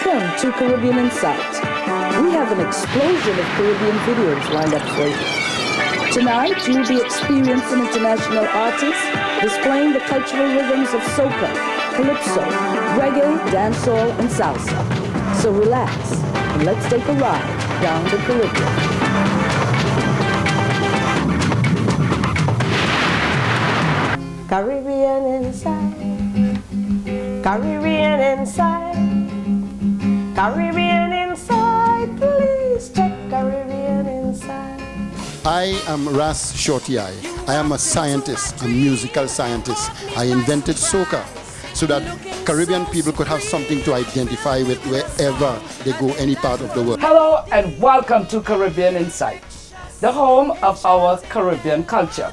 Welcome to Caribbean Insight. We have an explosion of Caribbean videos lined up for you. Tonight, you'll be experiencing international artists displaying the cultural rhythms of soca, calypso, reggae, dancehall, and salsa. So relax and let's take a ride down the Caribbean. Caribbean inside, Caribbean inside, Caribbean inside, please check Caribbean inside. I am Ras Shorty Eye. I am a scientist, a musical scientist. I invented soca so that Caribbean people could have something to identify with wherever they go, any part of the world. Hello and welcome to Caribbean Insight, the home of our Caribbean culture.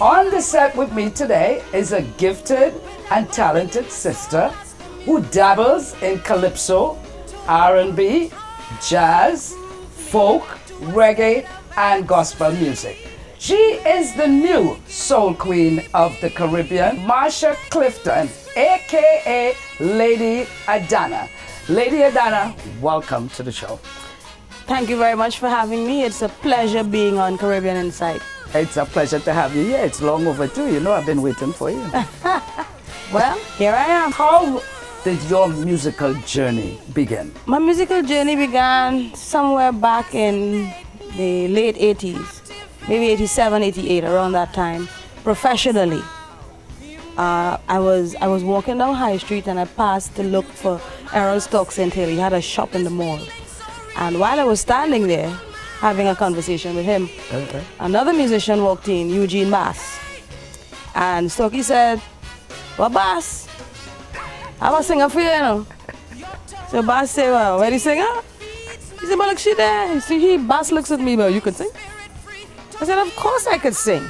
On the set with me today is a gifted and talented sister who dabbles in calypso, R&B, jazz, folk, reggae, and gospel music. She is the new soul queen of the Caribbean, Marsha Clifton, aka Lady Adanna. Lady Adanna, welcome to the show. Thank you very much for having me. It's a pleasure being on Caribbean Insight. It's a pleasure to have you here. It's long overdue. You know, I've been waiting for you. Well, here I am. How did your musical journey begin? My musical journey began somewhere back in the late 80s, maybe 87, 88, around that time, professionally. I was walking down High Street and I passed to look for Errol Stokes until he had a shop in the mall. And while I was standing there, having a conversation with him, another musician walked in, Eugene Bass. And Stokey said, "Well, Bass, I was a singer for you, you know." So Bass said, "Well, where the singer?" He said, "Well, look, she there." Bass looks at me, "Well, you could sing?" I said, "Of course I could sing."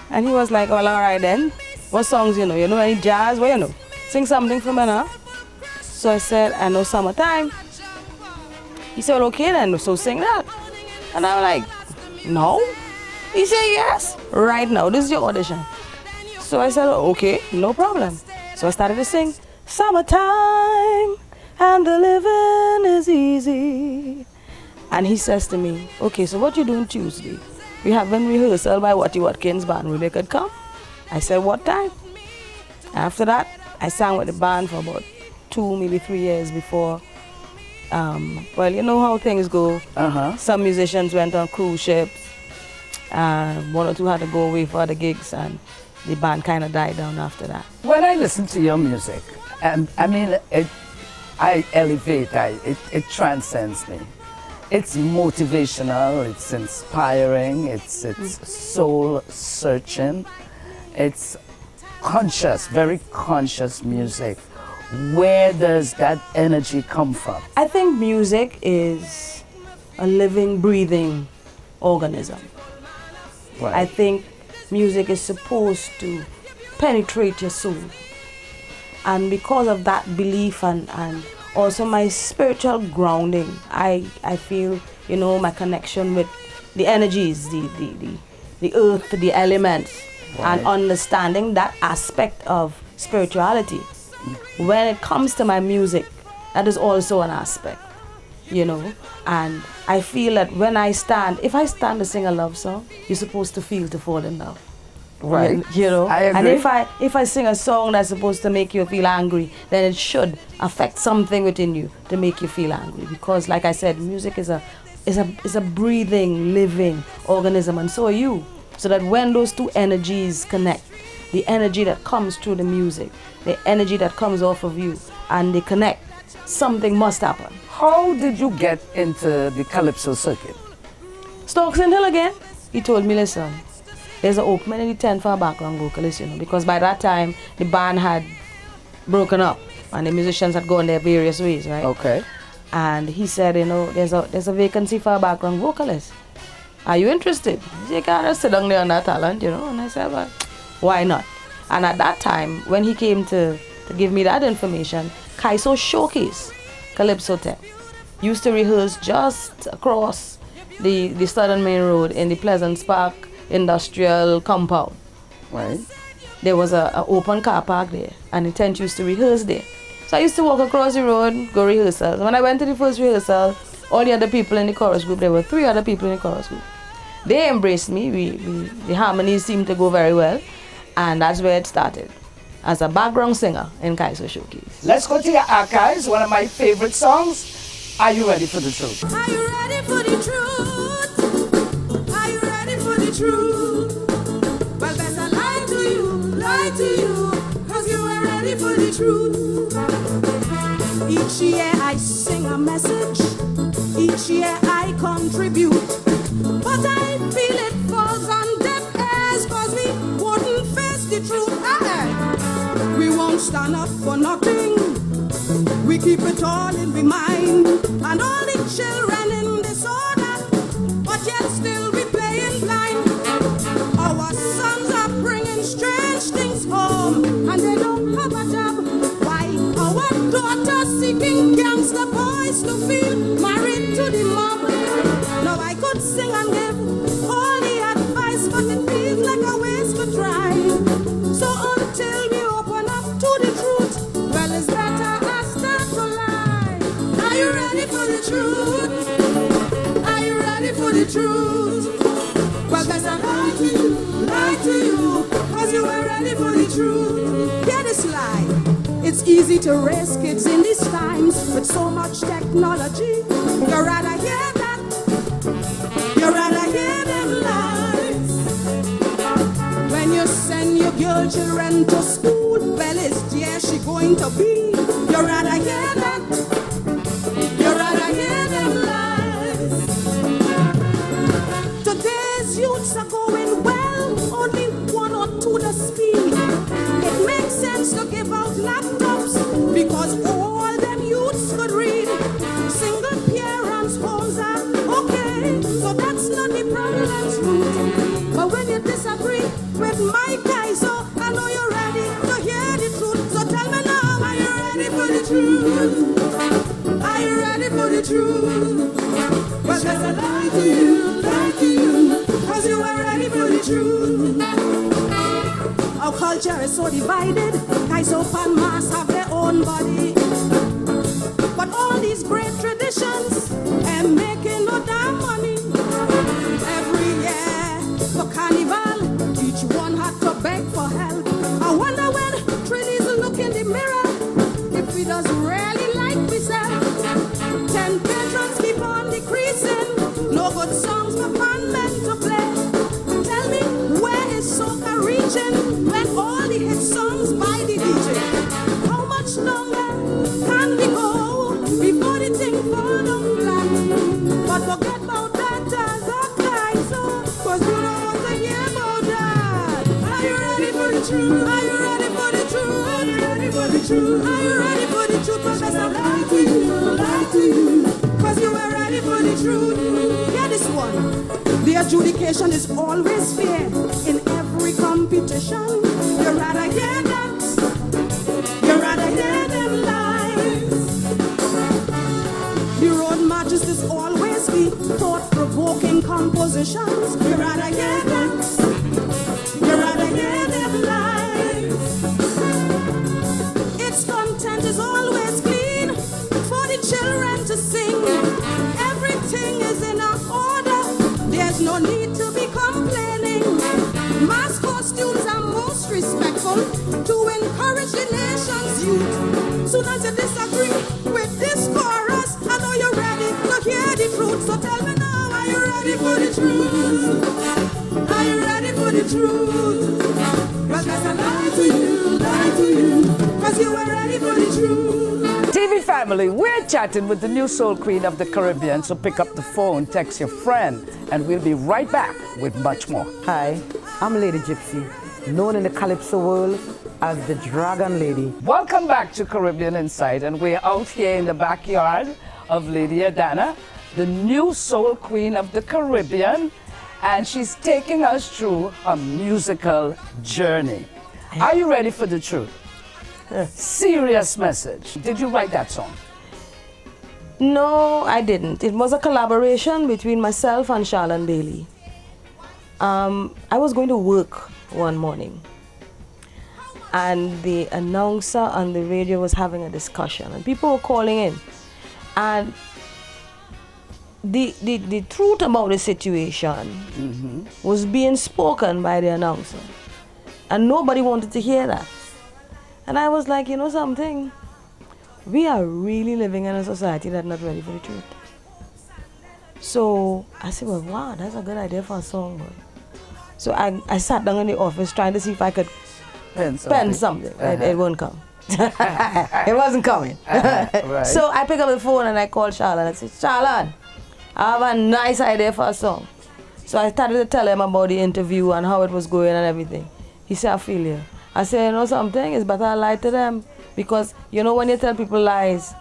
And he was like, "Well, all right then. What songs you know? You know any jazz? What you know? Sing something for me now." So I said, "I know Summertime." He said, "Well, okay then, so sing that." And I'm like, "No." He said, "Yes, right now, this is your audition." So I said, "Okay, no problem." So I started to sing, "Summertime and the living is easy." And he says to me, "Okay, so what you doing Tuesday? We have been rehearsal by Watty Watkins band, will they could come?" I said, "What time?" After that, I sang with the band for about 2, maybe 3 years before. Well, you know how things go. Some musicians went on cruise ships. 1 or 2 had to go away for other gigs, and the band kind of died down after that. When I listen to your music, I mean, I elevate, it transcends me. It's motivational, it's inspiring, it's soul searching, it's conscious, very conscious music. Where does that energy come from? I think music is a living, breathing organism. Right. I think music is supposed to penetrate your soul. And because of that belief and also my spiritual grounding, I feel, you know, my connection with the energies, the earth, the elements, Right. and understanding that aspect of spirituality. When it comes to my music, that is also an aspect, you know. And I feel that when if I stand to sing a love song, you're supposed to feel to fall in love. Right. You know. I agree. And if I sing a song that's supposed to make you feel angry, then it should affect something within you to make you feel angry. Because like I said, music is a breathing, living organism, and so are you. So that when those two energies connect, the energy that comes through the music, the energy that comes off of you, and they connect, something must happen. How did you get into the calypso circuit? Stokes and Hill again. He told me, "Listen, there's an opening in the tent for a background vocalist, you know," because by that time the band had broken up and the musicians had gone their various ways, right? Okay. And he said, "You know, there's a vacancy for a background vocalist. Are you interested?" He said, "You can't sit down there on that talent, you know." And I said, "Well, why not?" And at that time, when he came to give me that information, Kaiso Showcase, Calypso Tech, used to rehearse just across the Southern Main Road in the Pleasant Park Industrial Compound. Right. There was an open car park there, and the tent used to rehearse there. So I used to walk across the road, go rehearsals. When I went to the first rehearsal, all the other people in the chorus group, there were 3 other people in the chorus group. They embraced me. The harmonies seemed to go very well. And that's where it started, as a background singer in Kaiso Showcase. Let's go to your archives, one of my favorite songs. Are you ready for the truth? Are you ready for the truth? Are you ready for the truth? Well, there's a lie to you, cause you are ready for the truth. Each year I sing a message, each year I contribute, but I feel it falls on deaf ears, cause we wouldn't face the truth. We won't stand up for nothing, we keep it all in the mind, and all the children in disorder, but yet still we playing blind. Our sons are bringing strange things home, and they don't have a job. Why? Our daughters seeking gangster boys to feel married to the mob. Now I could sing and give all the advice, but it feels like a waste to try. So until we open up to the truth, well, it's better I start to lie. Are you ready for the truth? Are you ready for the truth? Well, there's a lie to you, cause you are ready for the truth. Hear this lie. It's easy to raise kids in these times with so much technology. You'd rather hear that, you'd rather hear them lies. When you send your girl children to school, well, it's there she going to be. You'd rather hear that, you'd rather hear them lies. Today's youths are going well, only 1 or 2 to speed. It makes sense to give out laptops because all them youths could read. Single parents' homes are okay, so that's not the problem's root. But when you disagree with my guy, so I know you're ready to hear the truth. So tell me now, are you ready for the truth? Are you ready for the truth? Well, there's a lie to you, cause you are ready for the truth. Our culture is so divided, Kaiso and Mass have their own body. But all these great traditions and making no damn money. Every year for carnival, each one had to beg for help. I wonder when Trini's look in the mirror, if we does really like myself. 10 patrons keep on decreasing, no good songs for fun men to play. Tell me, where is soca reaching when all the hit songs by the DJ? How much longer can we go before the thing fall down flat? But forget about that as a guy, so cause you don't want to hear about that. Are you ready for the truth? Are you ready for the truth? Are you ready for the truth? Are you ready for the truth? Cause there's a lie to you, cause you are ready for the truth. Hear this one. The adjudication is always fair in every competition. You rather hear that, you rather hear them lies. The road marches is always be thought-provoking compositions. You rather hear that, you rather hear them lies. Its content is always clean for the children to sing. Everything is in order, there's no need to be complaining. Mass costumes are most respectful to encourage the nation's youth. Soon as you disagree with this chorus, I know you're ready to hear the truth. So tell me now, are you ready for the truth? Are you ready for the truth? Well, there's a lie to you, cause you are ready for the truth. TV family, we're chatting with the new soul queen of the Caribbean, so pick up the phone, text your friend, and we'll be right back with much more. Hi, I'm Lady Gypsy, known in the Calypso world as the Dragon Lady. Welcome back to Caribbean Insight, and we're out here in the backyard of Lady Adanna, the new soul queen of the Caribbean, and she's taking us through a musical journey. Are you ready for the truth? Serious message. Did you write that song? No, I didn't. It was a collaboration between myself and Charlene Bailey. I was going to work one morning, and the announcer on the radio was having a discussion, and people were calling in, and the truth about the situation was being spoken by the announcer, and nobody wanted to hear that. And I was like, you know something, we are really living in a society that's not ready for the truth. So I said, well, wow, that's a good idea for a song, boy. So I sat down in the office trying to see if I could pen something. It won't come. It wasn't coming. Right. So I picked up the phone and I called Charlotte. I said, Charlotte, I have a nice idea for a song. So I started to tell him about the interview and how it was going and everything. He said, I feel you. I said, you know something, it's better I lie to them, because you know when you tell people lies,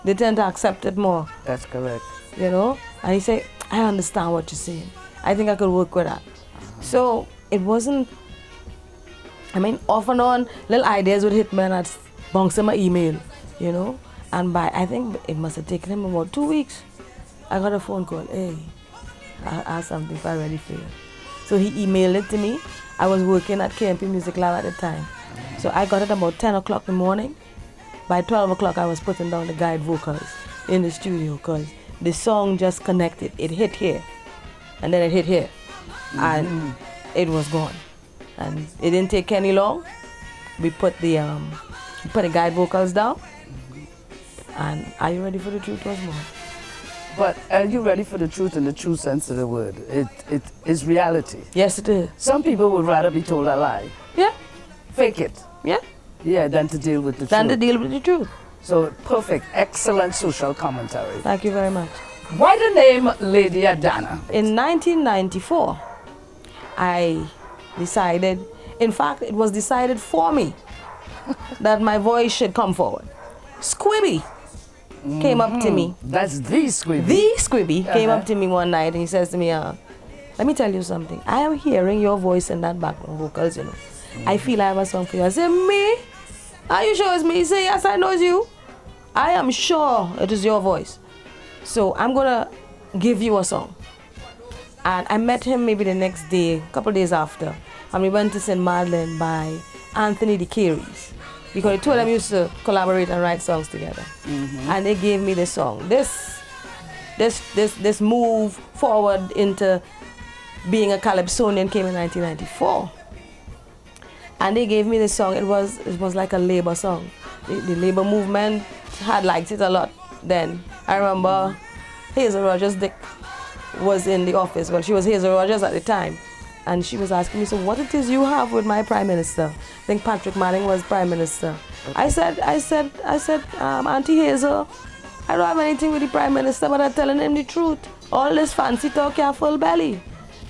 they tend to accept it more. That's correct. You know? And he said, I understand what you're saying. I think I could work with that. So it wasn't, I mean, off and on, little ideas would hit me and I'd bounce him an email, you know? And I think it must have taken him about 2 weeks. I got a phone call, hey, I have something for ready for you. So he emailed it to me. I was working at KMP Music Lab at the time. So I got it about 10 o'clock in the morning. By 12 o'clock, I was putting down the guide vocals in the studio because the song just connected. It hit here, and then it hit here, and it was gone. And it didn't take any long. We put the guide vocals down, and Are You Ready for the Truth was born. But are you ready for the truth in the true sense of the word? It is reality. Yes, it is. Some people would rather be told a lie. Yeah. Fake it. Yeah. Yeah, than to deal with the Than to truth. deal with the truth. So perfect, excellent social commentary. Thank you very much. Why the name Lady Adanna? In 1994, I decided, in fact, it was decided for me that my voice should come forward. Squibby came up to me. That's the Squibby. The Squibby came up to me one night and he says to me, let me tell you something. I am hearing your voice in that background vocals, you know. I feel I have a song for you. I said, me? Are you sure it's me? He said, yes, I know it's you. I am sure it is your voice. So I'm going to give you a song. And I met him maybe the next day, a couple of days after. And we went to St. Madeleine by Anthony the Carries. Because the two of them used to collaborate and write songs together. And they gave me this song. This move forward into being a Calypsonian came in 1994. And they gave me this song. It was like a labor song. The labor movement had liked it a lot then. I remember Hazel Rogers Dick was in the office. Well, she was Hazel Rogers at the time. And she was asking me, so what it is you have with my Prime Minister? I think Patrick Manning was Prime Minister. I said, Auntie Hazel, I don't have anything with the Prime Minister, but I'm telling him the truth. All this fancy talk, you have full belly.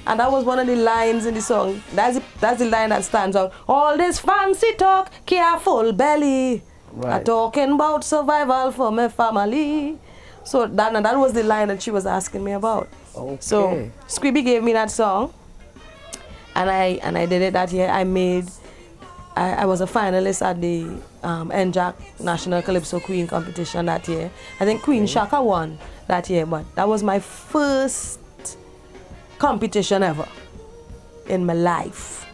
And that was one of the lines in the song. That's the line that stands out. All this fancy talk, care full belly. Right. I'm talking about survival for my family. So that was the line that she was asking me about. Okay. So Squibby gave me that song. And I did it that year. I was a finalist at the NJAC National Calypso Queen competition that year. I think Queen Shaka won that year, but that was my first competition ever in my life.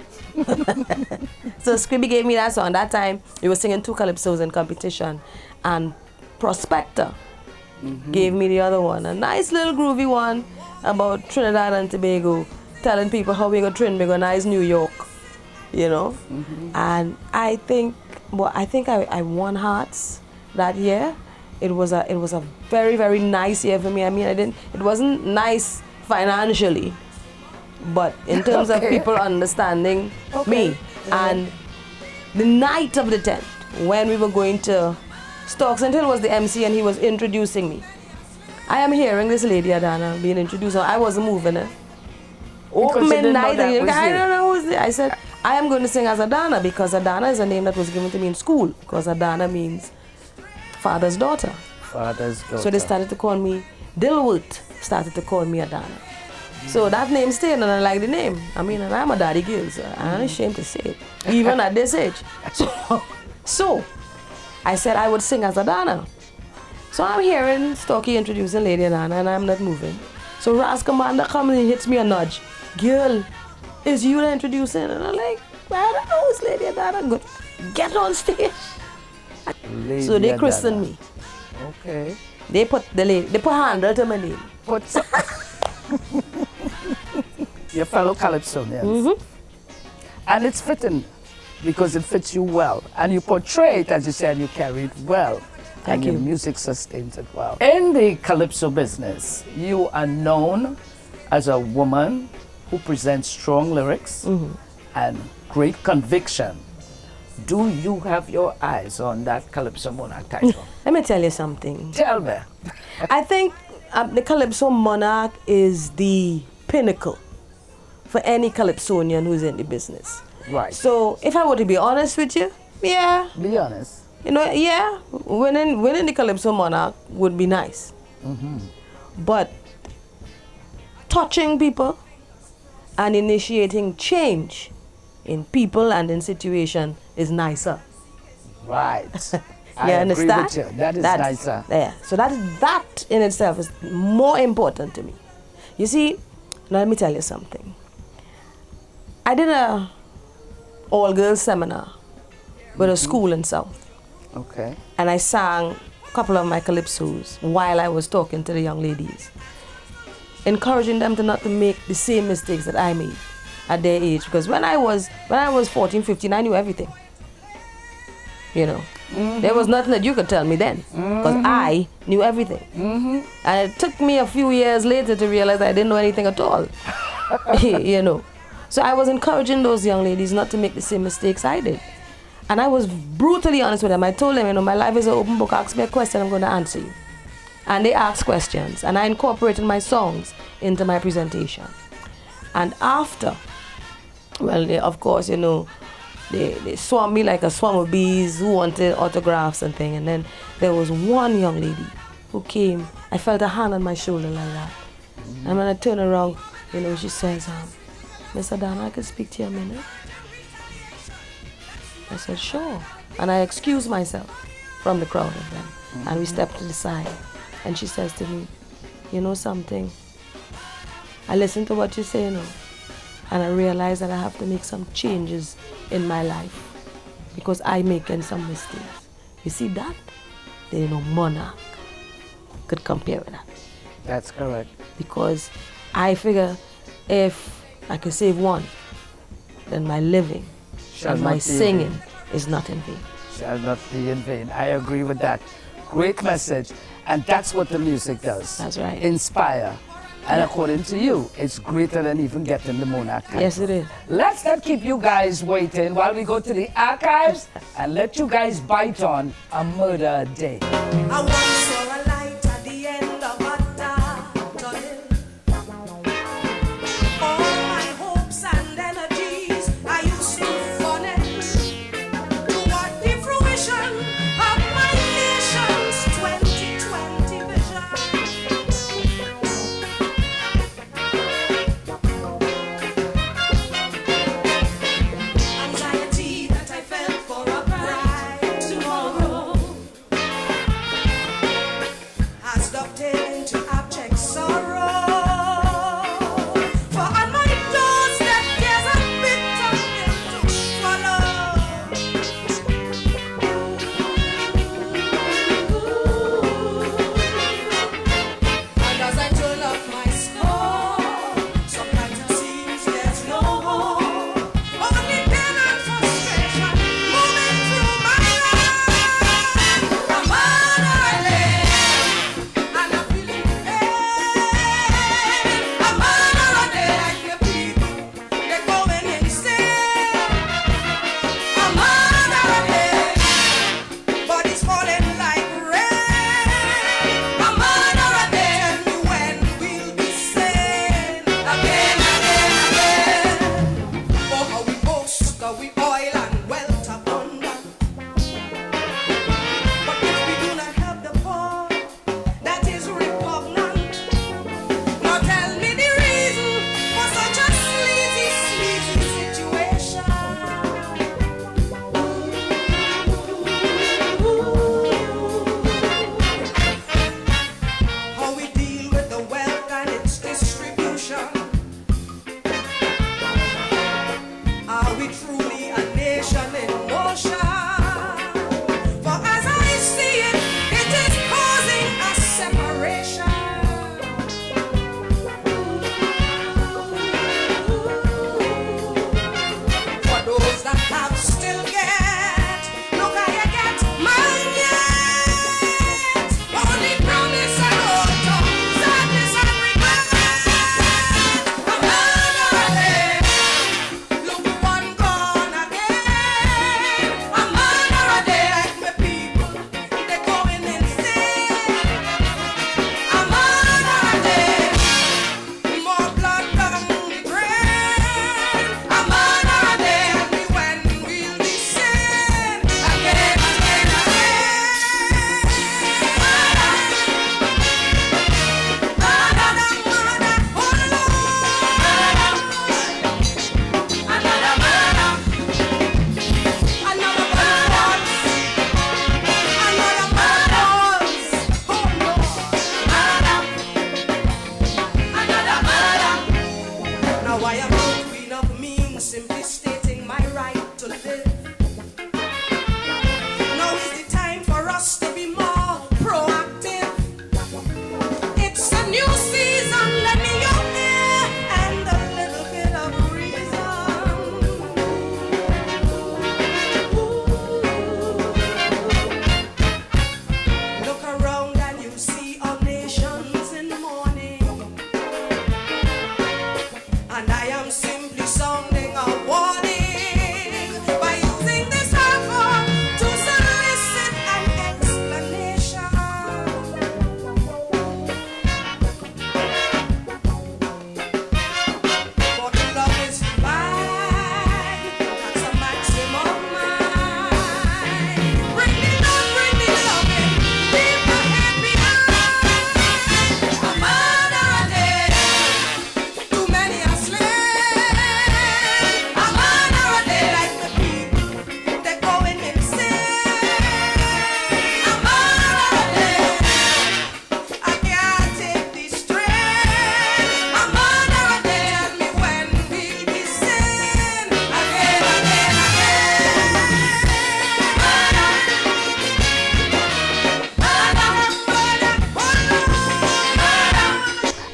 So Squibby gave me that song. That time we were singing 2 calypsos in competition, and Prospector gave me the other one, a nice little groovy one about Trinidad and Tobago, telling people how we go Trinidad, New York, you know. And I think I won hearts that year. It was a very, very nice year for me. I mean, it wasn't nice financially, but in terms of people understanding me. And the night of the 10th, when we were going to Stockton Hill was the MC and he was introducing me. I am hearing this Lady Adanna being introduced. I wasn't moving it. Midnight, I don't know who's there. I said, I am going to sing as Adanna because Adanna is a name that was given to me in school, because Adanna means father's daughter. Father's daughter. So they started to call me, Dilworth started to call me Adanna. So that name stayed and I like the name. I mean, and I'm a daddy girl, so I'm ashamed to say it, even at this age. So I said I would sing as Adanna. So I'm hearing Stocky introducing Lady Adanna and I'm not moving. So Ras Commander comes and hits me a nudge. Girl, is you introducing? And I'm like, I don't know, it's Lady Adanna. Good. get on stage. Lady So they Adanna. christened me. Okay. They put handle to my name. Your fellow Calypsonians. And it's fitting because it fits you well. And you portray it, as you said, you carry it well. Thank and you. your music sustains it well. In the Calypso business, you are known as a woman who presents strong lyrics and great conviction. Do you have your eyes on that Calypso Monarch title? Let me tell you something. Tell me. I think the Calypso Monarch is the pinnacle for any Calypsonian who's in the business. Right. So if I were to be honest with you, yeah, Be honest. you know, yeah, winning the Calypso Monarch would be nice. But touching people and initiating change in people and in situation is nicer. Right. You I agree understand? with you. That is That's- nicer. Yeah. So that in itself is more important to me. You see, now let me tell you something. I did a all-girls seminar with a school in South, Okay. and I sang a couple of my calypsos while I was talking to the young ladies, encouraging them to not to make the same mistakes that I made at their age. Because when I was 14, 15, I knew everything. You know, there was nothing that you could tell me then, because I knew everything. And it took me a few years later to realize I didn't know anything at all. You know, so I was encouraging those young ladies not to make the same mistakes I did. And I was brutally honest with them. I told them, you know, my life is an open book. Ask me a question, I'm going to answer you. And they asked questions, and I incorporated my songs into my presentation. And after, well, of course, you know, they swarmed me like a swarm of bees who wanted autographs and things. And then there was one young lady who came. I felt a hand on my shoulder like that. And when I turned around, you know, she says, Miss Adanna, I can speak to you a minute? I said, sure. And I excused myself from the crowd of them. And we stepped to the side. And she says to me, you know something? I listened to what you say, you know, and I realized that I have to make some changes in my life because I'm making some mistakes. You see that? There is no monarch could compare with that. That's correct. Because I figure if I can save one, then my living Shall and not my be in singing vain. is not in vain. Shall not be in vain. I agree with that. Great message. And that's what the music does. That's right. Inspire. And according to you, it's greater than even getting the Monarch title. Yes, it is. Let's not keep you guys waiting while we go to the archives and let you guys bite on A Murder a Day. I once saw a light at the end of a dark tunnel. All my hopes and energies I used to funnel toward the fruition of my nation's 2020 vision. Anxiety that I felt for a bright tomorrow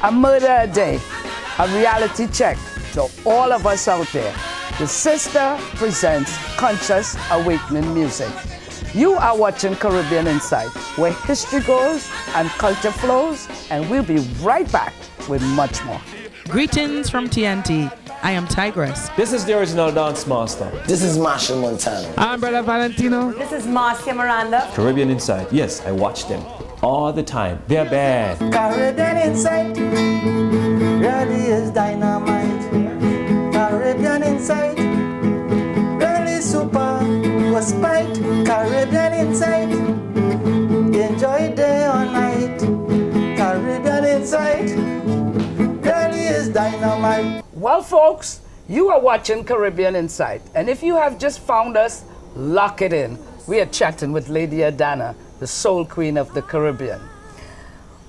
A Murder a Day, a reality check to all of us out there. The sister presents conscious awakening music. You are watching Caribbean Insight, where history goes and culture flows, and we'll be right back with much more. Greetings from TNT. I am Tigress. This is the original dance master. This is Marshall Montana. I'm Brother Valentino. This is Marcia Miranda. Caribbean Insight. Yes, I watch them all the time. They're bad. Caribbean Insight really is dynamite. Caribbean Insight really super was spite. Caribbean Insight enjoy day or night. Caribbean Insight really is dynamite. Well, folks, you are watching Caribbean Insight, and if you have just found us, lock it in. We are chatting with Lady Adanna, the soul queen of the Caribbean.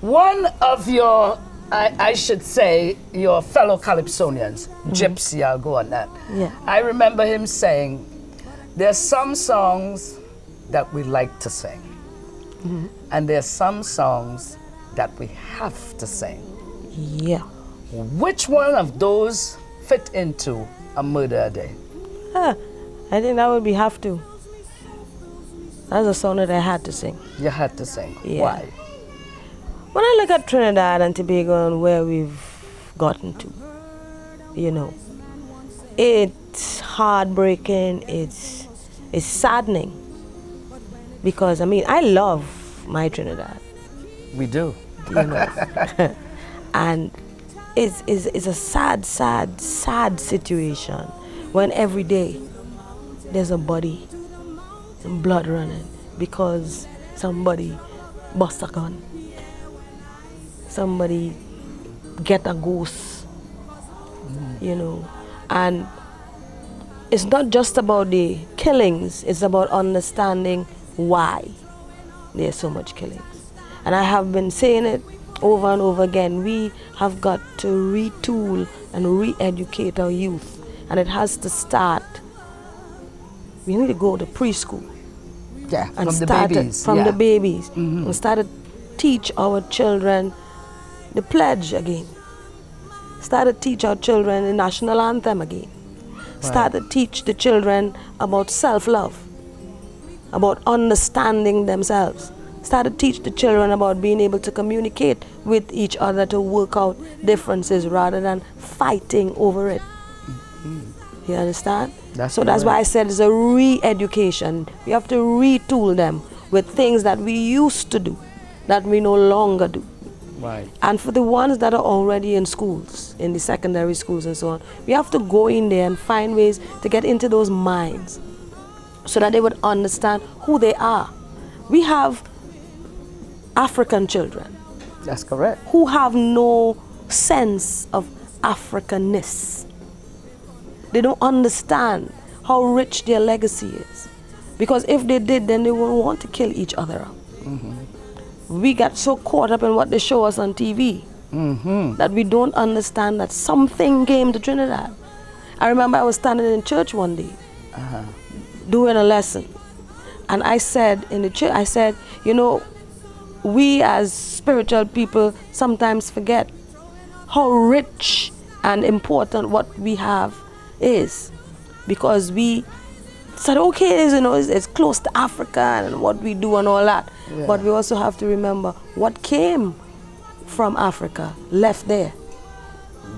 One of your, I should say, your fellow Calypsonians, Gypsy, I'll go on that. Yeah. I remember him saying, there's some songs that we like to sing, and there's some songs that we have to sing. Yeah. Which one of those fit into A Murder a Day? I think that would be Have To. That's a song that I had to sing. You had to sing. Yeah. Why? When I look at Trinidad and Tobago and where we've gotten to, you know, it's heartbreaking, it's saddening. Because, I mean, I love my Trinidad. We do. You know. And it's a sad situation when every day there's a body, some blood running because somebody bust a gun, somebody get a ghost, you know. And it's not just about the killings, it's about understanding why there's so much killings. And I have been saying it over and over again, we have got to retool and re-educate our youth, and it has to start. We need to go to preschool. Yeah, And from the start it babies. from yeah. the babies. And start to teach our children the pledge again. Start to teach our children the national anthem again. Start to teach the children about self-love, about understanding themselves. Start to teach the children about being able to communicate with each other to work out differences rather than fighting over it. You understand? That's That's why I said it's a re-education. We have to retool them with things that we used to do, that we no longer do. Right. And for the ones that are already in schools, in the secondary schools and so on, we have to go in there and find ways to get into those minds so that they would understand who they are. We have African children That's correct. who have no sense of Africanness. They don't understand how rich their legacy is. Because if they did, then they wouldn't want to kill each other up. We got so caught up in what they show us on TV that we don't understand that something came to Trinidad. I remember I was standing in church one day doing a lesson. And I said in the church, I said, you know, we as spiritual people sometimes forget how rich and important what we have is, because we said, okay, you know, it's close to Africa and what we do and all that. Yeah. But we also have to remember what came from Africa left there.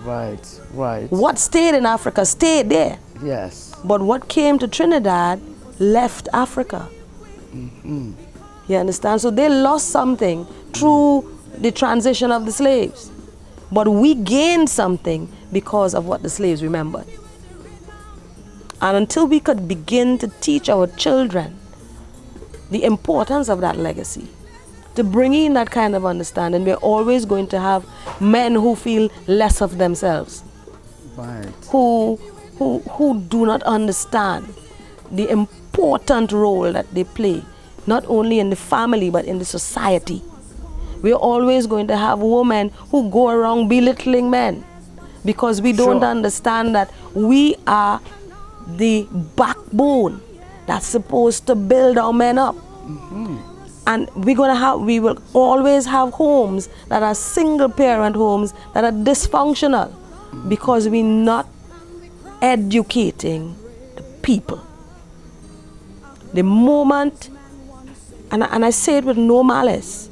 Right, right. What stayed in Africa stayed there. Yes. But what came to Trinidad left Africa. You understand? So they lost something through the transition of the slaves. But we gained something because of what the slaves remembered. And until we could begin to teach our children the importance of that legacy, to bring in that kind of understanding, we're always going to have men who feel less of themselves, Right. who do not understand the important role that they play, not only in the family but in the society. We're always going to have women who go around belittling men because we don't understand that we are the backbone that's supposed to build our men up. And we will always have homes that are single parent homes that are dysfunctional because we're not educating the people. The moment, and I say it with no malice,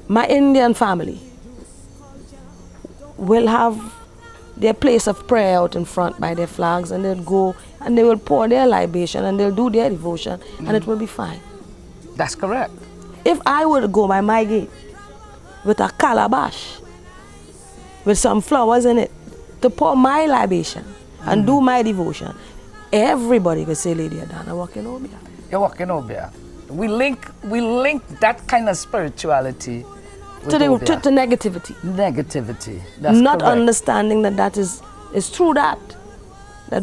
my Indian family will have their place of prayer out in front by their flags, and they'll go and they will pour their libation and they'll do their devotion, and it will be fine. That's correct. If I were to go by my gate with a calabash with some flowers in it to pour my libation and do my devotion, everybody could say, Lady Adanna walking over here. You're walking over here. We link that kind of spirituality to negativity. Negativity. That's not correct. Understanding that is through that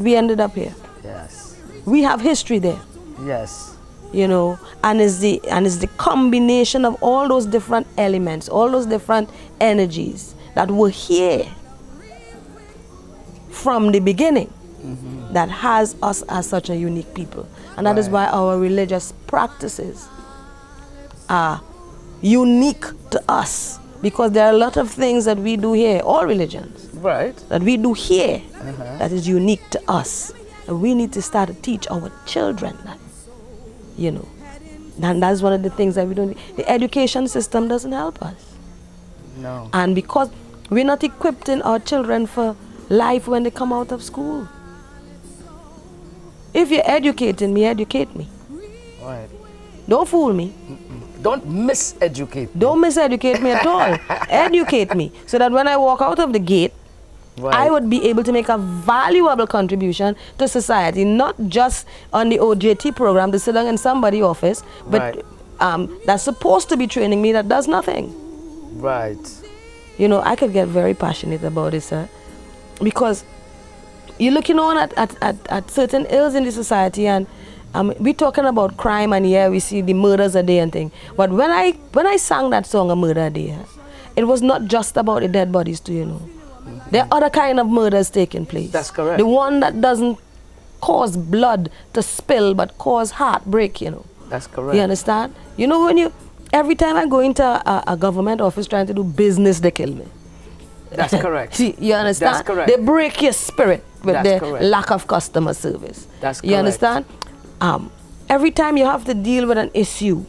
we ended up here. Yes. We have history there. Yes. You know, and it's the combination of all those different elements, all those different energies that were here from the beginning that has us as such a unique people. And that is why our religious practices are unique to us, because there are a lot of things that we do here, all religions, that we do here that is unique to us. And we need to start to teach our children that. You know, and that's one of the things that we don't. The education system doesn't help us. No. And because we're not equipping our children for life when they come out of school. If you're educating me, educate me. Right. Don't fool me. Don't miseducate me. Don't miseducate me at all. Educate me so that when I walk out of the gate, I would be able to make a valuable contribution to society, not just on the OJT program to sit down in somebody's office, but that's supposed to be training me that does nothing. Right. You know, I could get very passionate about it, sir, because you're looking on at certain ills in the society, and we're talking about crime, and we see the murders a day and thing. But when I sang that song, A Murder a Day, it was not just about the dead bodies too, you know. There are other kind of murders taking place. That's correct. The one that doesn't cause blood to spill, but cause heartbreak, you know. That's correct. You understand? You know, every time I go into a government office trying to do business, they kill me. That's correct. See, you understand? That's correct. They break your spirit with That's their correct. lack of customer service. That's correct. You understand? Every time you have to deal with an issue,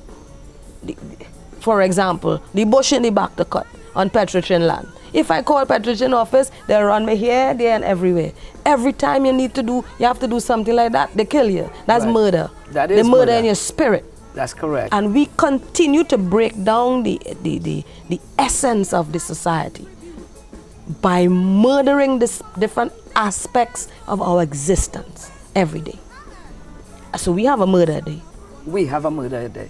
for example, the bush in the back to cut on Petrochin land. If I call Petrochin office, they'll run me here, there, and everywhere. Every time you have to do something like that, they kill you. That's murder. That is murder in your spirit. That's correct. And we continue to break down the essence of the society by murdering the different aspects of our existence every day. So we have a murder day. We have a murder day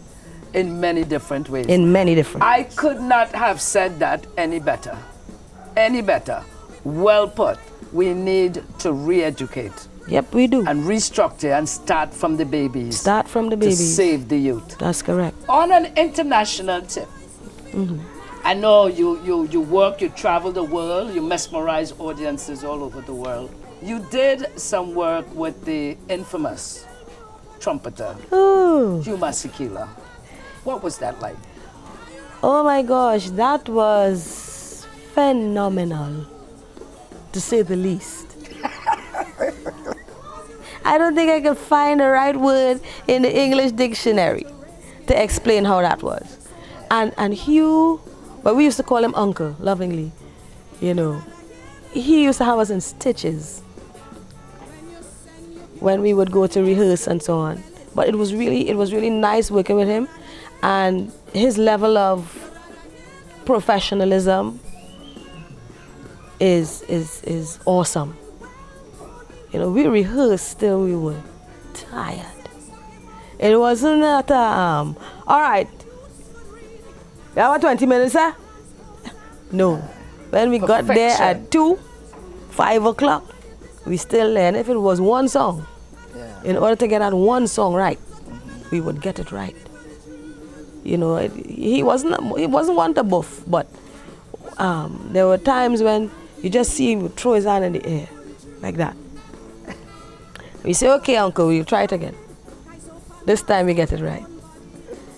in many different ways. In many different I could not have said that any better. Any better. Well put. We need to re-educate. Yep, we do. And restructure and start from the babies. Start from the babies. To save the youth. That's correct. On an international tip, I know you work, you travel the world, you mesmerize audiences all over the world. You did some work with the infamous trumpeter, Hugh Masekela. What was that like? Oh my gosh, that was phenomenal, to say the least. I don't think I could find the right word in the English dictionary to explain how that was. And Hugh, but we used to call him Uncle, lovingly, you know. He used to have us in stitches when we would go to rehearse and so on. But it was really nice working with him, and his level of professionalism is awesome. You know, we rehearsed till we were tired. It wasn't that all right, you have 20 minutes, sir? No. When we got there at 5 o'clock, we still learned. If it was one song, in order to get that one song right, we would get it right. You know, he wasn't one to buff, but there were times when you just see him throw his hand in the air, like that. We say, okay, uncle, we'll try it again. This time we get it right.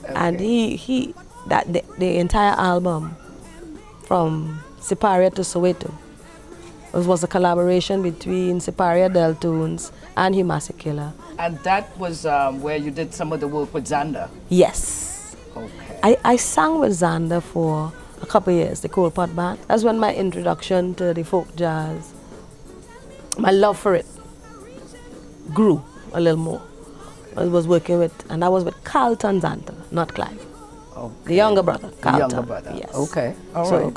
And the entire album from Siparia to Soweto was a collaboration between Siparia Deltoons and Humasicilla. And that was where you did some of the work with Xander? Yes. Okay. I sang with Xander for a couple of years, the Coal Pot Band. That's when my introduction to the folk jazz, my love for it grew a little more. I was working with, and I was with Carlton Xander, not Clive. Okay. The younger brother, Carlton. The younger brother. Yes. Okay. All so right.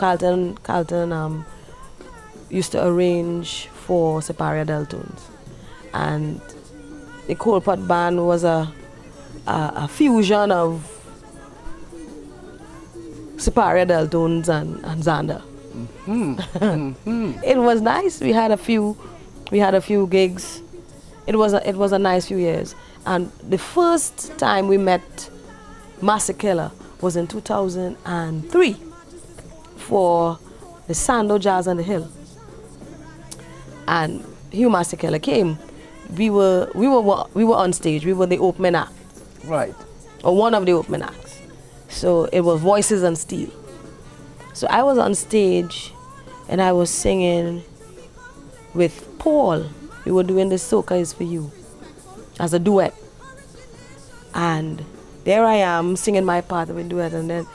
Carlton used to arrange for Siparia Deltoons, and the Coal Pot Band was a fusion of Siparia Deltoons and Xander. It was nice. We had a few gigs. It was a nice few years. And the first time we met Masekela was in 2003 for the Sando Jazz on the Hill. And Hugh Masekela came. We were on stage. We were the opening act. Right. Or one of the opening acts. So it was Voices and Steel. So I was on stage and I was singing with Paul. We were doing the Soca Is For You as a duet. And there I am singing my part of a duet, and then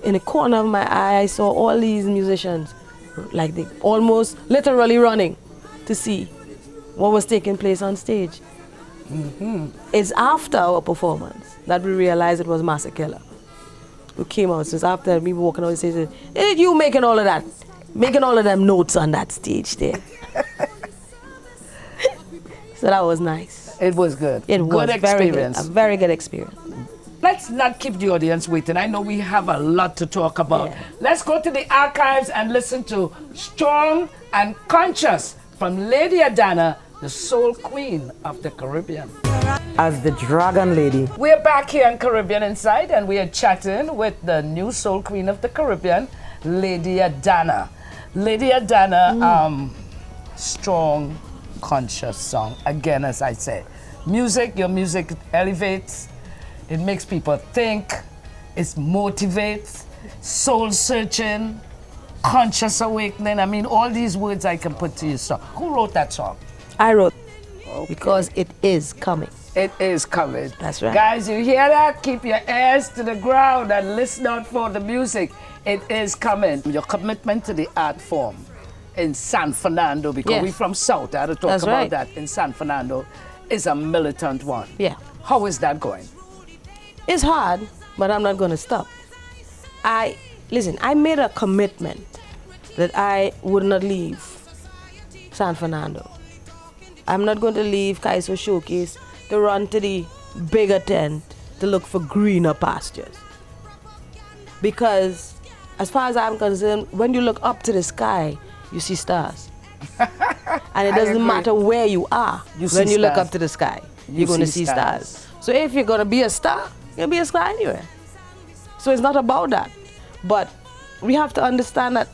in the corner of my eye I saw all these musicians, like they almost literally running to see what was taking place on stage. It's after our performance that we realized it was Masekela who came out. Since after we were walking on the stage, hey, you making all of that, making all of them notes on that stage there. So that was nice. It was good. It was good experience. A very good experience. Let's not keep the audience waiting. I know we have a lot to talk about. Yeah. Let's go to the archives and listen to Strong and Conscious from Lady Adanna, the soul queen of the Caribbean. As the Dragon Lady. We're back here in Caribbean Inside, and we are chatting with the new soul queen of the Caribbean, Lady Adanna. Lady Adanna, Strong, Conscious song. Again, as I say, your music elevates, it makes people think, it motivates, soul searching, conscious awakening. I mean, all these words I can put to your song. Who wrote that song? I wrote because it is coming. It is coming. That's right. Guys, you hear that? Keep your ears to the ground and listen out for the music. It is coming. Your commitment to the art form in San Fernando, because Yes. we're from South, I had to talk That's about right. that, in San Fernando, is a militant one. Yeah. How is that going? It's hard, but I'm not going to stop. I made a commitment that I would not leave San Fernando. I'm not going to leave Kaiso Showcase to run to the bigger tent to look for greener pastures. Because as far as I'm concerned, when you look up to the sky, you see stars. And it doesn't matter where you are. When you look up to the sky, you're going to see stars. So if you're going to be a star, you'll be a star anywhere. So it's not about that. But we have to understand that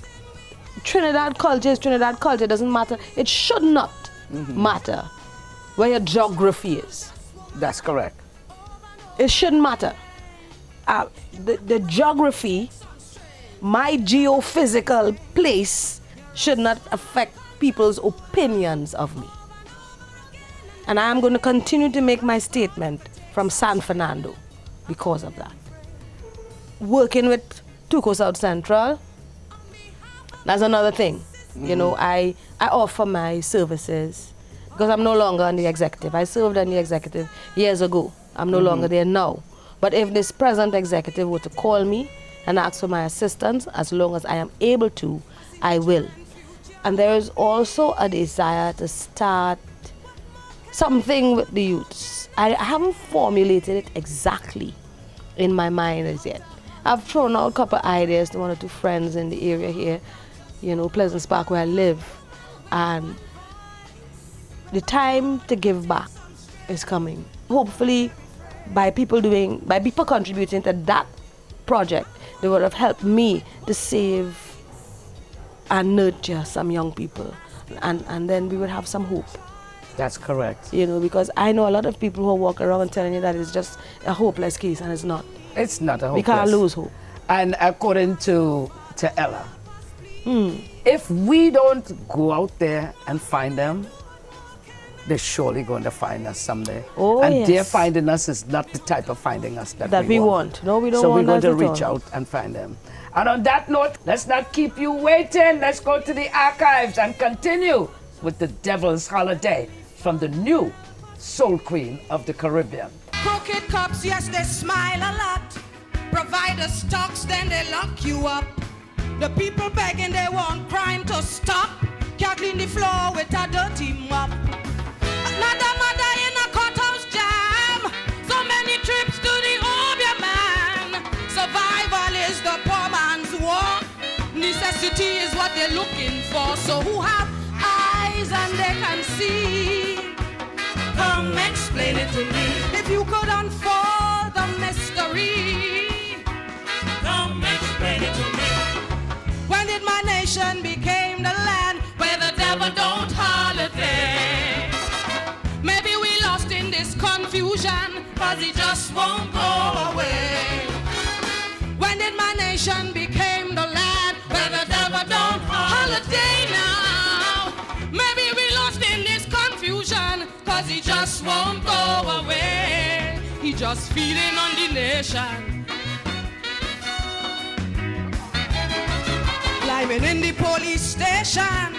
Trinidad culture is Trinidad culture. It doesn't matter. It should not matter where your geography is. That's correct. It shouldn't matter. The geography, my geophysical place, should not affect people's opinions of me. And I am going to continue to make my statement from San Fernando because of that. Working with Tuco South Central, that's another thing. You know, I offer my services because I'm no longer on the executive. I served on the executive years ago. I'm no longer there now. But if this present executive were to call me and ask for my assistance, as long as I am able to, I will. And there is also a desire to start something with the youths. I haven't formulated it exactly in my mind as yet. I've thrown out a couple of ideas to one or two friends in the area here, you know, Pleasant Park where I live. And the time to give back is coming. Hopefully, by people contributing to that project, they would have helped me to save and nurture some young people. And then we would have some hope. That's correct. You know, because I know a lot of people who walk around telling you that it's just a hopeless case, and it's not. It's not a hopeless. We can't lose hope. And according to Ella, if we don't go out there and find them, they're surely going to find us someday. Oh, and yes. their finding us is not the type of finding us that we want. No, we don't so want we're going that to at reach all. out and find them. And on that note, let's not keep you waiting. Let's go to the archives and continue with The Devil's Holiday from the new Soul Queen of the Caribbean. Crooked cops, yes, they smile a lot. Provider stocks, then they lock you up. The people begging, they want crime to stop. Can't clean the floor with a dirty mop. Another mother in a courthouse jam. So many trips to the Obeah man. Survival is the poor man's war. Necessity is what they're looking for. So who have eyes and they can see? Come explain it to me. If you could unfold the mystery, come explain it to me. When did my nation became the land where the devil don't holiday? Maybe we lost in this confusion, cause it just won't go away. When did my nation became the land where the devil don't holiday now? Maybe we lost in this confusion, cause he just won't go away. He just feeding on the nation. Climbing in the police station.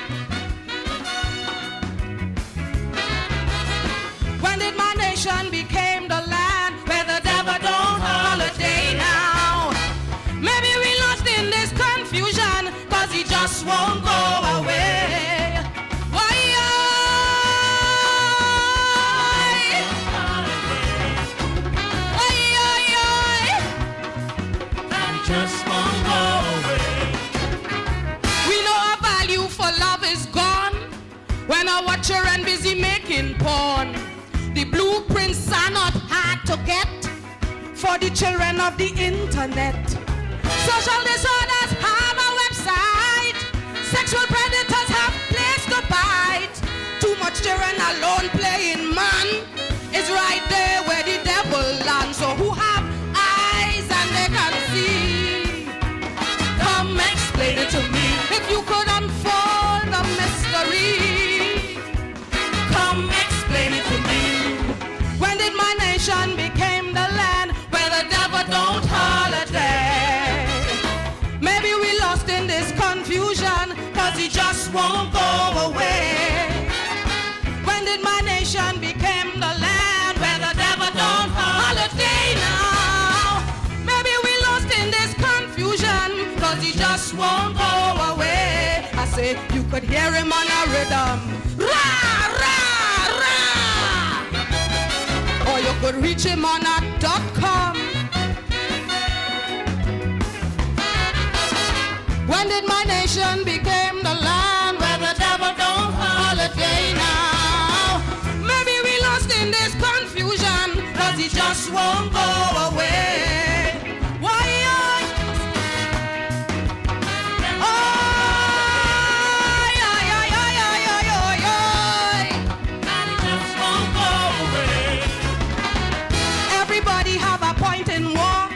When did my nation became the land where the devil don't holiday now? Maybe we lost in this confusion, cause he just won't go away. Why? Just won't go away. We know our value for love is gone when our children busy making porn. The blueprints are not hard to get for the children of the internet. Social disorders have a website. Sexual predators have place to bite. Too much children alone playing man is right there where the devil lands. So who have eyes and they can see? Come explain it to me. If you could unfold the mystery, come explain it to me. When did my nation became the land where the devil don't holiday? Maybe we lost in this confusion, cause he just won't go away. When did my nation became the land where the devil don't holiday now? Maybe we lost in this confusion, cause he just won't go away. I say you could hear him on a rhythm. Rah, rah, rah. Or you could reach him on a .com. When did my nation became the land where the devil don't holiday now? Maybe we lost in this confusion, cause he just won't go away. Why? Everybody have a point in war.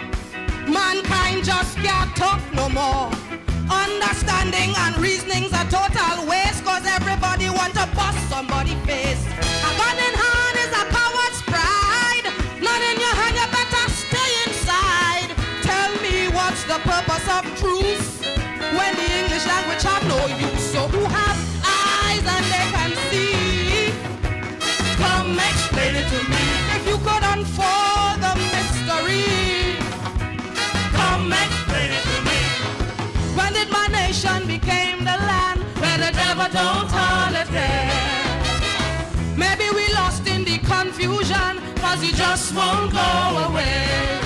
Mankind just can't talk no more. Understanding and reasoning's a total waste, cause everybody want to bust somebody's face. A gun in hand is a coward's pride. Not in your hand, you better stay inside. Tell me what's the purpose of truth when the English language have no use? So who have eyes and they can see? Come explain it to me. If you could unfold the mystery, come explain it to me. When did my nation became the land where the devil don't holiday? Maybe we lost in the confusion, cause he just won't go away.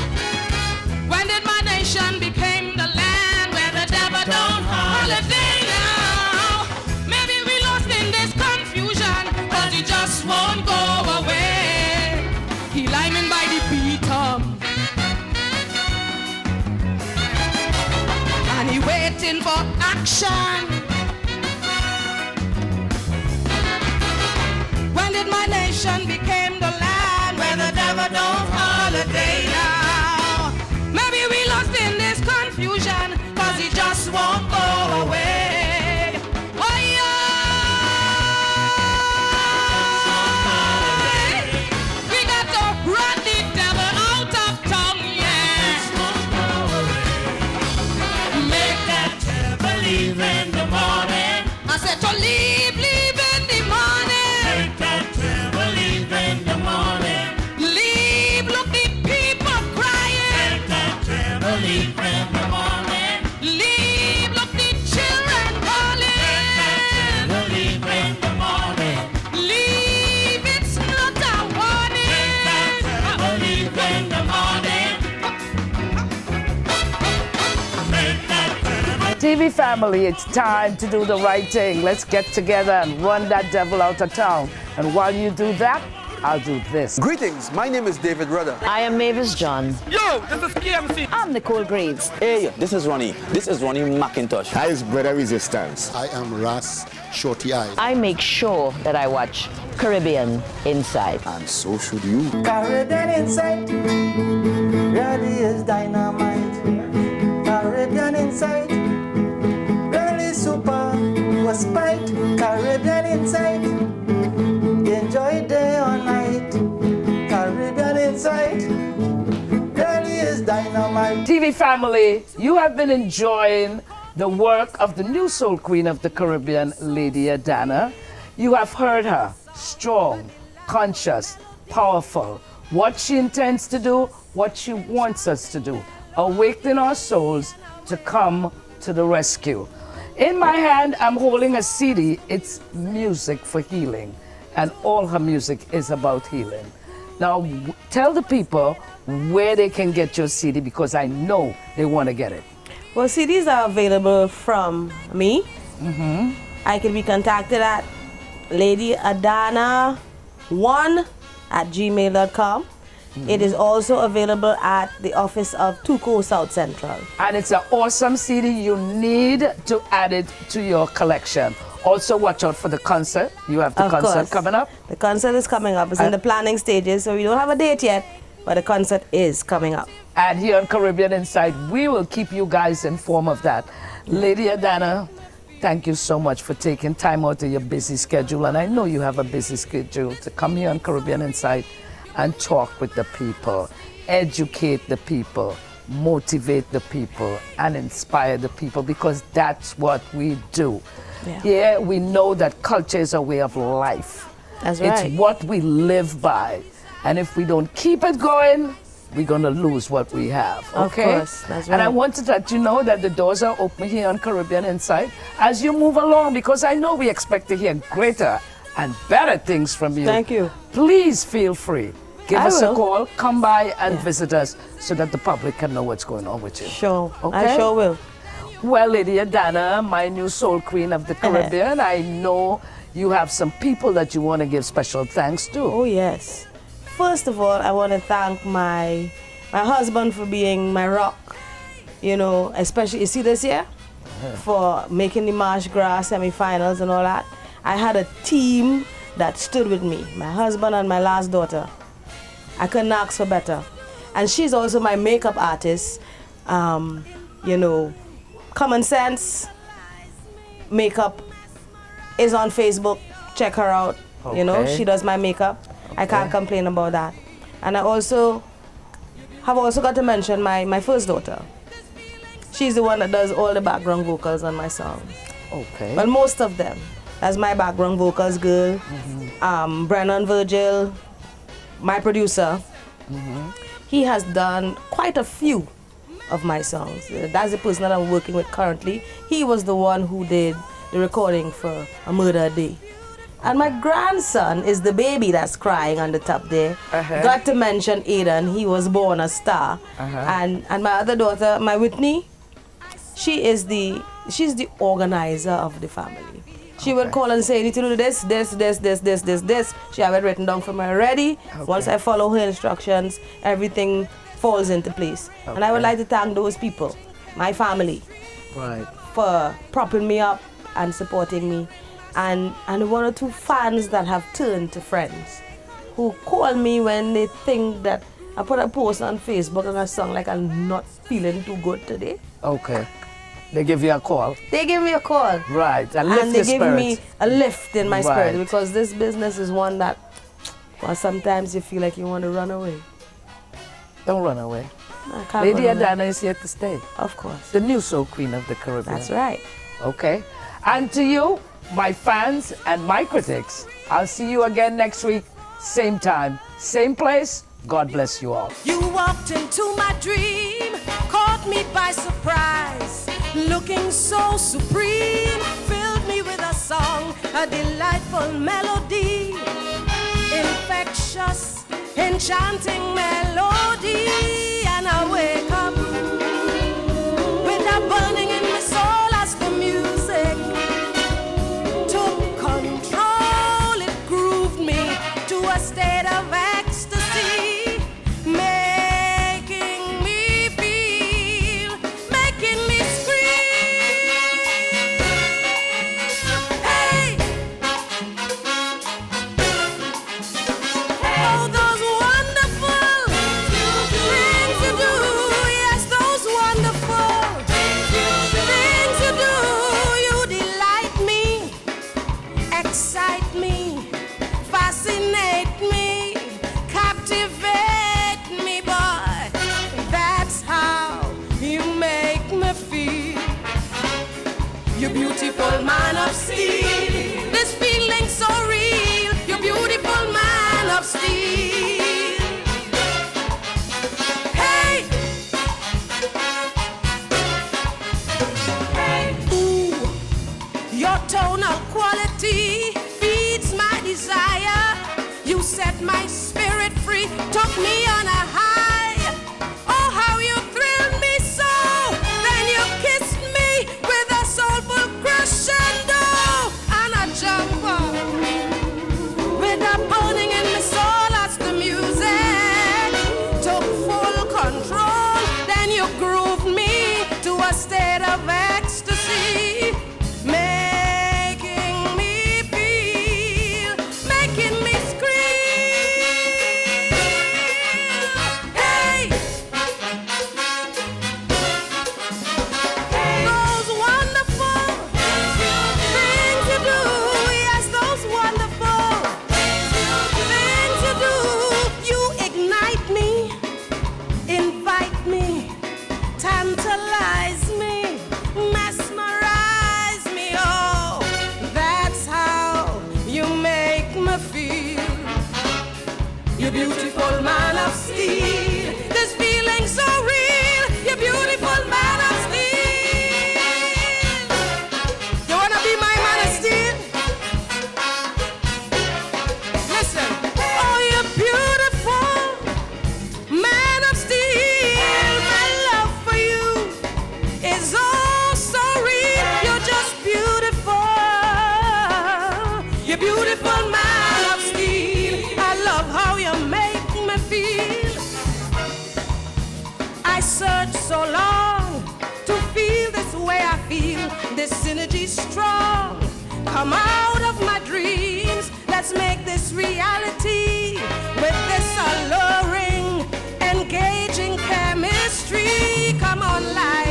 When did my nation became the land where the devil don't holiday now? Maybe we lost in this confusion, cause he just won't go away. He liming by the beatum, and he waiting for action. When did my nation became the land where the devil don't holiday now? won't go away. Oh yeah. We got to run the devil out of town, yeah. Make that devil leave in the morning. I said to leave in the morning. Make that devil leave in the morning. Leave, look the people crying. Make that devil leave in the morning. Leave, look the children calling. Make that devil leave in the morning. Leave, it's not a warning. Make that devil leave in the morning. Make that devil. TV family, it's time to do the right thing. Let's get together and run that devil out of town. And while you do that, I'll do this. Greetings, my name is David Rudder. I am Mavis John. Yo, this is KMC. I'm Nicole Graves. Hey, this is Ronnie. This is Ronnie McIntosh. Hi, it's Brother Resistance. I am Ras Shorty Eye. I make sure that I watch Caribbean Inside. And so should you. Caribbean Inside really is dynamite. Caribbean Inside really super was spite. Caribbean Inside enjoy day or night. Caribbean Inside really is dynamite. TV family, you have been enjoying the work of the new soul queen of the Caribbean, Lady Adanna. You have heard her, strong, conscious, powerful, what she intends to do, what she wants us to do, awaken our souls to come to the rescue. In my hand, I'm holding a CD. It's music for healing, and all her music is about healing. Now, tell the people where they can get your CD, because I know they want to get it. Well, CDs are available from me. I can be contacted at ladyadanna1@gmail.com. It is also available at the office of Tuco South Central. And it's an awesome CD. You need to add it to your collection. Also, watch out for the concert. You have the concert coming up. The concert is coming up. It's in the planning stages, so we don't have a date yet, but the concert is coming up. And here on Caribbean Inside, we will keep you guys informed of that. Lady Adanna, thank you so much for taking time out of your busy schedule. And I know you have a busy schedule to come here on Caribbean Inside and talk with the people, educate the people, motivate the people, and inspire the people, because that's what we do. Yeah, we know that culture is a way of life. That's right. It's what we live by. And if we don't keep it going, we're going to lose what we have. Okay? Of course, that's right. And I want to let you know that the doors are open here on Caribbean Inside as you move along, because I know we expect to hear greater and better things from you. Thank you. Please feel free. Give I us will. a call, come by and visit us so that the public can know what's going on with you. Sure, Okay? I sure will. Well, Lady Adanna, my new soul queen of the Caribbean, I know you have some people that you want to give special thanks to. Oh, yes. First of all, I want to thank my husband for being my rock, you know, especially, you see this year? For making the Marsh Gras semifinals and all that. I had a team that stood with me, my husband and my last daughter. I couldn't ask for better. And she's also my makeup artist. You know, Common Sense Makeup is on Facebook. Check her out. Okay. You know, she does my makeup. I can't complain about that. And I also have got to mention my first daughter. She's the one that does all the background vocals on my songs. Okay. Well, most of them. That's my background vocals girl. Brennan Virgil, my producer, he has done quite a few of my songs. That's the person that I'm working with currently. He was the one who did the recording for A Murder Day. And my grandson is the baby that's crying on the top there. Got to mention Aiden, he was born a star. And my other daughter, my Whitney, she's the organizer of the family. She would call and say, you need to do this. She have it written down for me already. Once I follow her instructions, everything falls into place. And I would like to thank those people, my family, for propping me up and supporting me. And one or two fans that have turned to friends who call me when they think that I put a post on Facebook and a song like I'm not feeling too good today. Okay. They give you a call. They give me a call. Right, and lift they your give spirit. me a lift in my spirit, Right. because this business is one that, well, sometimes you feel like you want to run away. Don't run away. I can't Lady run away. Adanna is here to stay. Of course. The new soul queen of the Caribbean. That's right. Okay. And to you, my fans and my critics, I'll see you again next week, same time, same place. God bless you all. You walked into my dream, caught me by surprise, looking so supreme, filled me with a song, a delightful melody, infectious, enchanting melody, and I wake up with a burning in my soul as the music took control. It grooved me to a state of ecstasy, making me feel, making me scream. Hey! Oh, those wonderful things you do. Yes, those wonderful things you do. You delight me, excite me, fascinate me, captivate me, boy. That's how you make me feel. You beautiful man of steel. This feeling so real. You beautiful man of steel. Hey! Ooh, your tonal quality feeds my desire. You set my spirit free, took me on a high. Oh, how you thrilled me so. Then you kissed me with a soulful crescendo. And I jump up with a burning in my soul as the music took full control. Then you grooved me to a state of ecstasy, making me feel, making me scream. Hey! Those wonderful things you do. Yes, those wonderful things you do. You ignite me, invite me, tantalize me, mesmerize me. Oh, that's how you make me feel. You beautiful man of steel. This feeling so real. You beautiful man of steel. You wanna be my man of steel? Listen. Oh, you beautiful man of steel. My love for you is oh so real. You're just beautiful. You beautiful man of steel. I love how you make me feel. I searched so long to feel this way I feel. This synergy strong. Come out of my dreams. Let's make this reality with this alluring, engaging chemistry. Come on, light.